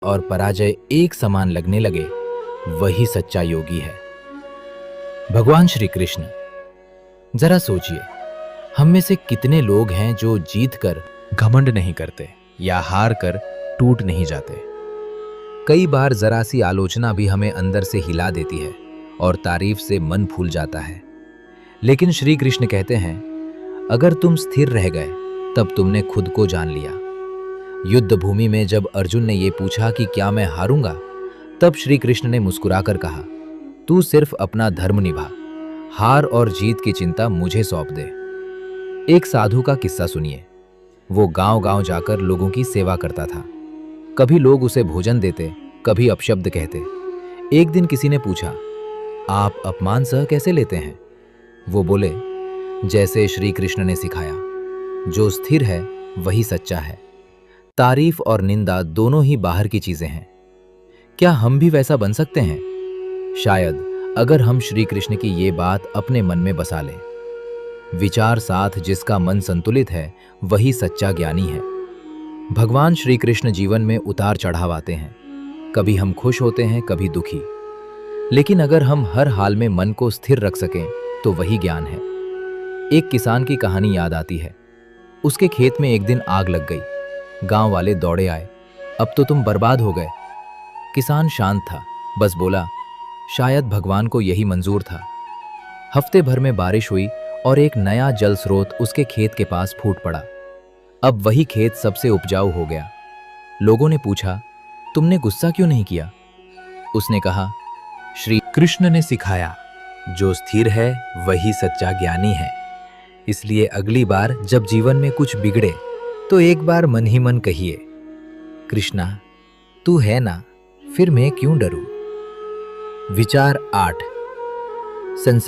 और पराजय एक समान लगने लगे, वही सच्चा योगी है। भगवान श्री कृष्ण, जरा सोचिए, हम में से कितने लोग हैं जो जीत कर घमंड नहीं करते या हार कर टूट नहीं जाते। कई बार जरा सी आलोचना भी हमें अंदर से हिला देती है और तारीफ से मन फूल जाता है। लेकिन श्री कृष्ण कहते हैं, अगर तुम स्थिर रह गए तब तुमने खुद को जान लिया। युद्ध भूमि में जब अर्जुन ने यह पूछा कि क्या मैं हारूंगा, तब श्री कृष्ण ने मुस्कुराकर कहा, तू सिर्फ अपना धर्म निभा, हार और जीत की चिंता मुझे सौंप दे। एक साधु का किस्सा सुनिए। वो गांव-गांव जाकर लोगों की सेवा करता था। कभी लोग उसे भोजन देते, कभी अपशब्द कहते। एक दिन किसी ने पूछा, आप अपमान सह कैसे लेते हैं? वो बोले, जैसे श्री कृष्ण ने सिखाया, जो स्थिर है वही सच्चा है। तारीफ और निंदा दोनों ही बाहर की चीजें हैं। क्या हम भी वैसा बन सकते हैं? शायद, अगर हम श्री कृष्ण की ये बात अपने मन में बसा लें। विचार साथ जिसका मन संतुलित है, वही सच्चा ज्ञानी है। भगवान श्री कृष्ण जीवन में उतार चढ़ाव आते हैं। कभी हम खुश होते हैं, कभी दुखी। लेकिन अगर हम हर हाल में मन को स्थिर रख सकें, तो वही ज्ञान है। एक किसान की कहानी याद आती है। उसके खेत में एक दिन आग लग गई। गांव वाले दौड़े आए, अब तो तुम बर्बाद हो गए। किसान शांत था, बस बोला, शायद भगवान को यही मंजूर था। हफ्ते भर में बारिश हुई और एक नया जल स्रोत उसके खेत के पास फूट पड़ा। अब वही खेत सबसे उपजाऊ हो गया। लोगों ने पूछा, तुमने गुस्सा क्यों नहीं किया? उसने कहा, श्री कृष्ण ने सिखाया, जो स्थिर है वही सच्चा ज्ञानी है। इसलिए अगली बार जब जीवन में कुछ बिगड़े, तो एक बार मन ही मन कहिए, कृष्णा, तू है ना, फिर मैं क्यों डरूं। विचार 8। संसार